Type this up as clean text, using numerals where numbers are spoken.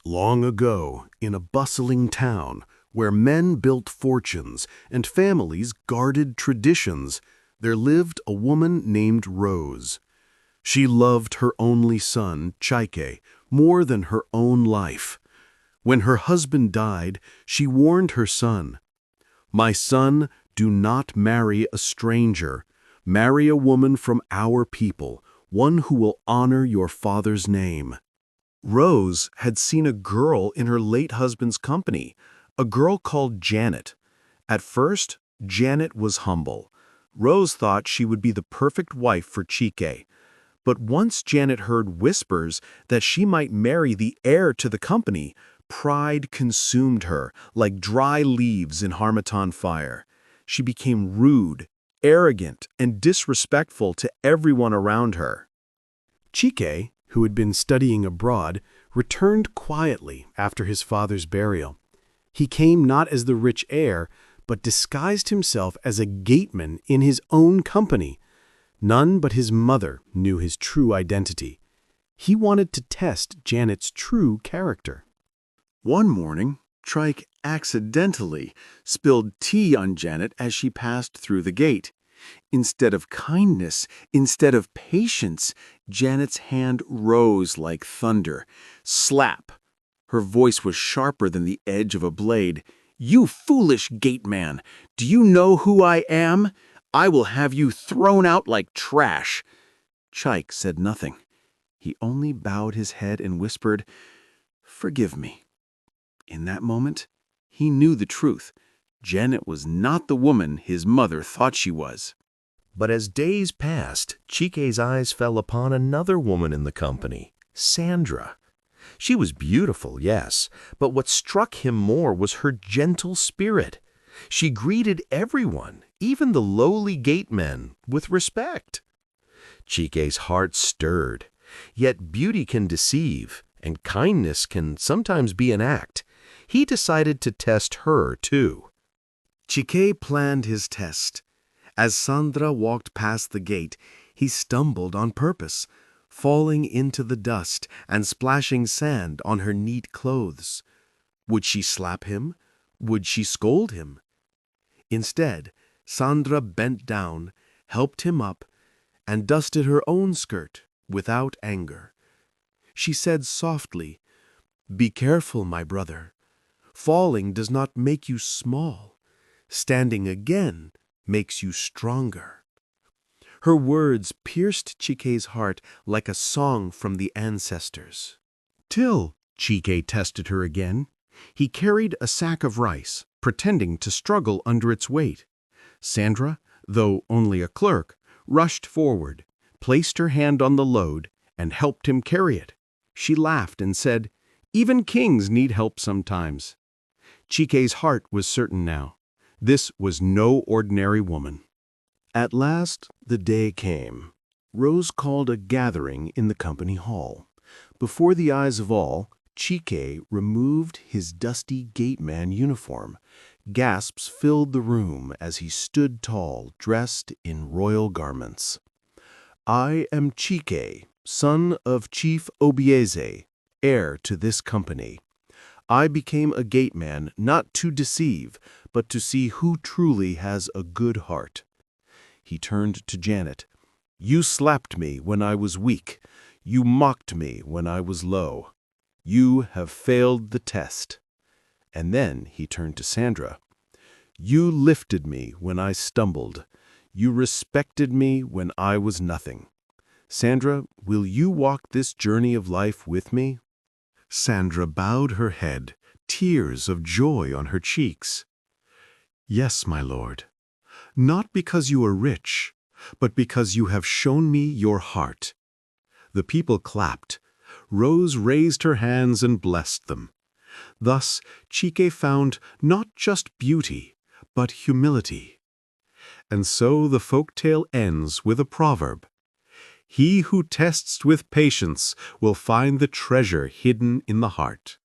Long ago, in a bustling town, where men built fortunes and families guarded traditions, there lived a woman named Rose. She loved her only son, Chike, more than her own life. When her husband died, she warned her son, "My son, do not marry a stranger. Marry a woman from our people, one who will honor your father's name." Rose had seen a girl in her late husband's company, a girl called Janet. At first, Janet was humble. Rose thought she would be the perfect wife for Chike. But once Janet heard whispers that she might marry the heir to the company, pride consumed her like dry leaves in harmattan fire. She became rude, arrogant, and disrespectful to everyone around her. Chike, who had been studying abroad, returned quietly after his father's burial. He came not as the rich heir, but disguised himself as a gateman in his own company. None but his mother knew his true identity. He wanted to test Janet's true character. One morning, Chike accidentally spilled tea on Janet as she passed through the gate. Instead of kindness, instead of patience, Janet's hand rose like thunder. Slap! Her voice was sharper than the edge of a blade. "You foolish gateman! Do you know who I am? I will have you thrown out like trash." Chike said nothing. He only bowed his head and whispered, "Forgive me." In that moment, he knew the truth. Janet was not the woman his mother thought she was. But as days passed, Chike's eyes fell upon another woman in the company, Sandra. She was beautiful, yes, but what struck him more was her gentle spirit. She greeted everyone, even the lowly gatemen, with respect. Chike's heart stirred. Yet beauty can deceive, and kindness can sometimes be an act. He decided to test her, too. Chike planned his test. As Sandra walked past the gate, he stumbled on purpose, falling into the dust and splashing sand on her neat clothes. Would she slap him? Would she scold him? Instead, Sandra bent down, helped him up, and dusted her own skirt without anger. She said softly, "Be careful, my brother. Falling does not make you small. Standing again makes you stronger." Her words pierced Chike's heart like a song from the ancestors. Till Chike tested her again. He carried a sack of rice, pretending to struggle under its weight. Sandra, though only a clerk, rushed forward, placed her hand on the load, and helped him carry it. She laughed and said, "Even kings need help sometimes." Chike's heart was certain now. This was no ordinary woman. At last the day came. Rose called a gathering in the company hall. Before the eyes of all, Chike removed his dusty gateman uniform. Gasps filled the room as he stood tall, dressed in royal garments. "I am Chike, son of Chief Obieze, heir to this company. I became a gateman not to deceive, but to see who truly has a good heart." He turned to Janet. "You slapped me when I was weak. You mocked me when I was low. You have failed the test." And then he turned to Sandra. "You lifted me when I stumbled. You respected me when I was nothing. Sandra, will you walk this journey of life with me?" Sandra bowed her head, tears of joy on her cheeks. "Yes, my lord. Not because you are rich, but because you have shown me your heart." The people clapped. Rose raised her hands and blessed them. Thus, Chike found not just beauty, but humility. And so the folk tale ends with a proverb: "He who tests with patience will find the treasure hidden in the heart."